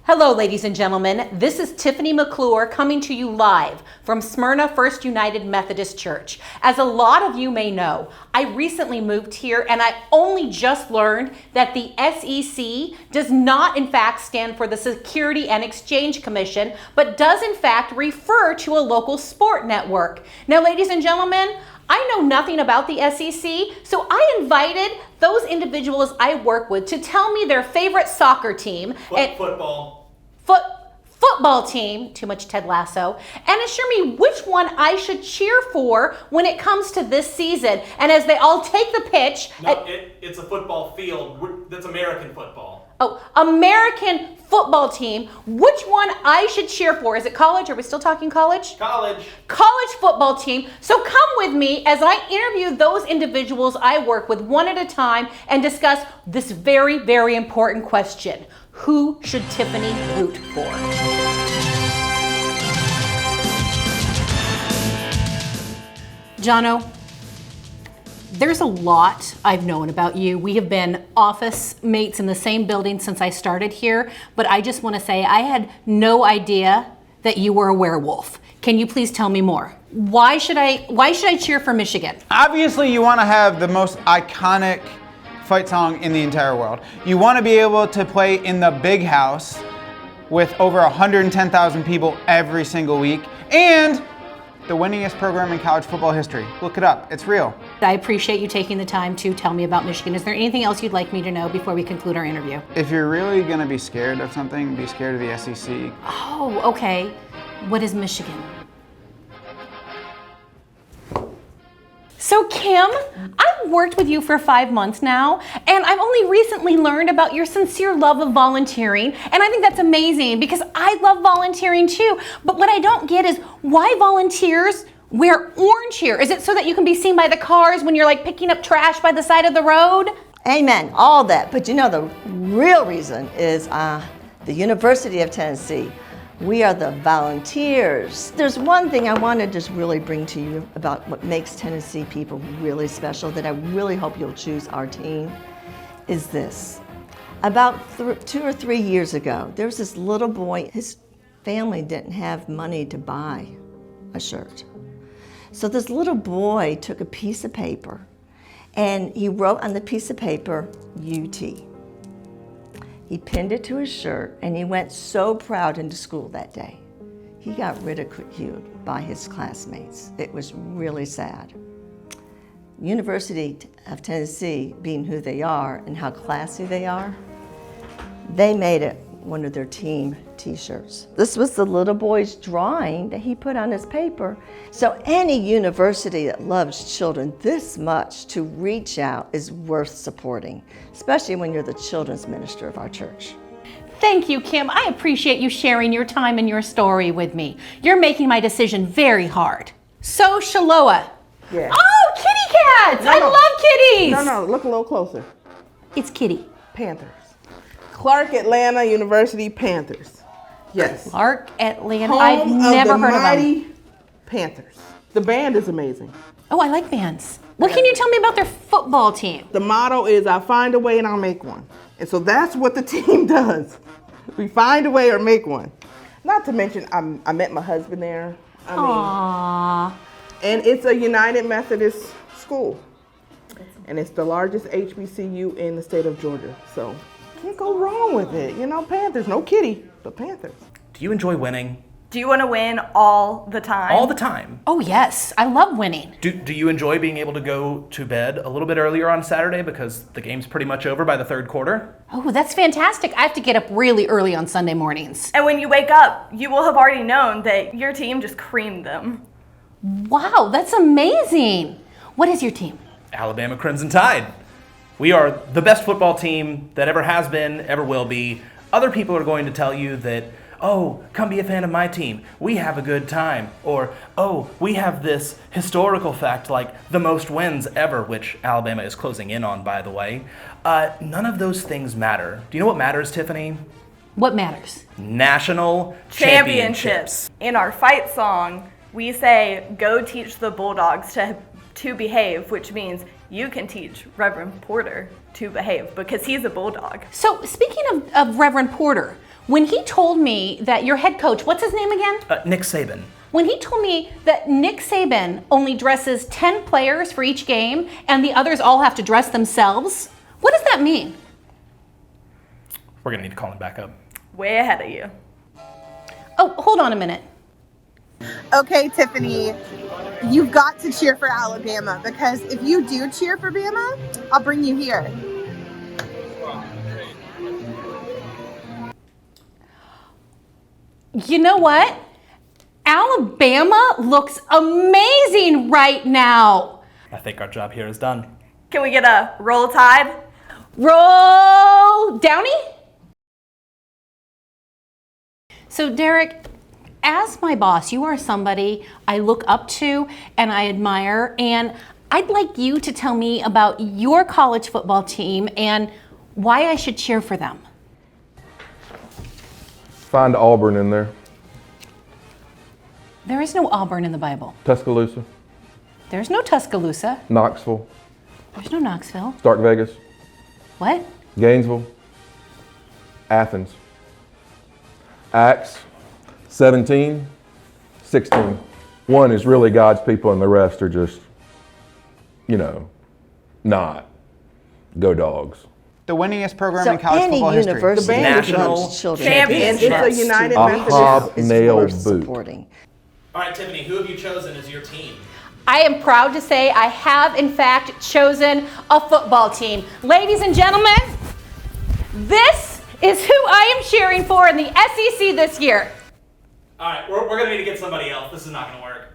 Hello, ladies and gentlemen. This is Tiffany McClure coming to you live from Smyrna First United Methodist Church. As a lot of you may know, I recently moved here and I only just learned that the SEC does not in fact stand for the Security and Exchange Commission, but does in fact refer to a local sport network. Now, ladies and gentlemen, I know nothing about the SEC, so I invited those individuals I work with to tell me their favorite soccer team and football team, too much Ted Lasso, and assure me which one I should cheer for when it comes to this season. And as they all take the pitch... No, it's a football field. That's American football. Oh, American football team. Which one I should cheer for? Is it college? Are we still talking college? College. College football team. So come with me as I interview those individuals I work with one at a time and discuss this very, very important question. Who should Tiffany root for? Jono, there's a lot I've known about you. We have been office mates in the same building since I started here, but I just want to say I had no idea that you were a werewolf. Can you please tell me more? Why should I cheer for Michigan? Obviously, you want to have the most iconic fight song in the entire world. You want to be able to play in the big house with over 110,000 people every single week, and the winningest program in college football history. Look it up, it's real. I appreciate you taking the time to tell me about Michigan. Is there anything else you'd like me to know before we conclude our interview? If you're really gonna be scared of something, be scared of the SEC. Oh, okay. What is Michigan? So Kim, I've worked with you for 5 months now, and I've only recently learned about your sincere love of volunteering, and I think that's amazing because I love volunteering too. But what I don't get is why volunteers wear orange here? Is it so that you can be seen by the cars when you're like picking up trash by the side of the road? Amen, all that. But you know, the real reason is the University of Tennessee. We are the volunteers. There's one thing I want to just really bring to you about what makes Tennessee people really special that I really hope you'll choose our team, is this. About 2 or 3 years ago, there was this little boy, his family didn't have money to buy a shirt. So this little boy took a piece of paper and he wrote on the piece of paper, UT. He pinned it to his shirt and he went so proud into school that day. He got ridiculed by his classmates. It was really sad. University of Tennessee, being who they are and how classy they are, they made it one of their team t-shirts. This was the little boy's drawing that he put on his paper. So any university that loves children this much to reach out is worth supporting, especially when you're the children's minister of our church. Thank you, Kim. I appreciate you sharing your time and your story with me. You're making my decision very hard. So, Shaloa. Yeah. Oh, kitty cats! I love kitties! No, look a little closer. It's Kitty. Panthers. Clark Atlanta University Panthers. Yes. Clark Atlanta. Home I've never heard of them. Panthers. The band is amazing. Oh, I like bands. What can you tell me about their football team? The motto is I'll find a way and I'll make one. And so that's what the team does. We find a way or make one. Not to mention, I met my husband there. Aww. And it's a United Methodist school. And it's the largest HBCU in the state of Georgia. So can't go wrong with it. You know, Panthers, no kitty, but Panthers. Do you enjoy winning? Do you want to win all the time? All the time. Oh yes, I love winning. Do you enjoy being able to go to bed a little bit earlier on Saturday because the game's pretty much over by the third quarter? Oh, that's fantastic. I have to get up really early on Sunday mornings. And when you wake up, you will have already known that your team just creamed them. Wow, that's amazing. What is your team? Alabama Crimson Tide. We are the best football team that ever has been, ever will be. Other people are going to tell you that, oh, come be a fan of my team. We have a good time. Or, oh, we have this historical fact like the most wins ever, which Alabama is closing in on, by the way. None of those things matter. Do you know what matters, Tiffany? What matters? National championships. In our fight song, we say, go teach the Bulldogs to behave, which means you can teach Reverend Porter to behave because he's a bulldog. So speaking of Reverend Porter, When he told me that your head coach, what's his name again? Nick Saban. When he told me that Nick Saban only dresses 10 players for each game and the others all have to dress themselves, what does that mean? We're going to need to call him back up. Way ahead of you. Oh, hold on a minute. Okay, Tiffany, you've got to cheer for Alabama, because if you do cheer for Bama, I'll bring you here. You know what? Alabama looks amazing right now. I think our job here is done. Can we get a roll tide? Roll Downey? So Derek, as my boss, you are somebody I look up to and I admire, and I'd like you to tell me about your college football team and why I should cheer for them. Find Auburn in there. There is no Auburn in the Bible. Tuscaloosa, There's no Tuscaloosa. Knoxville, There's no Knoxville. Stark Vegas, What? Gainesville, Athens. Acts 17, 16. One is really God's people and the rest are just, not. Go Dogs. The winningest program So in college any football history. university The that national promotes children championship. It's a United A Methodist. hobnail worth boot. supporting. All right, Tiffany, who have you chosen as your team? I am proud to say I have, in fact, chosen a football team. Ladies and gentlemen, this is who I am cheering for in the SEC this year. All right, we're going to need to get somebody else. This is not going to work.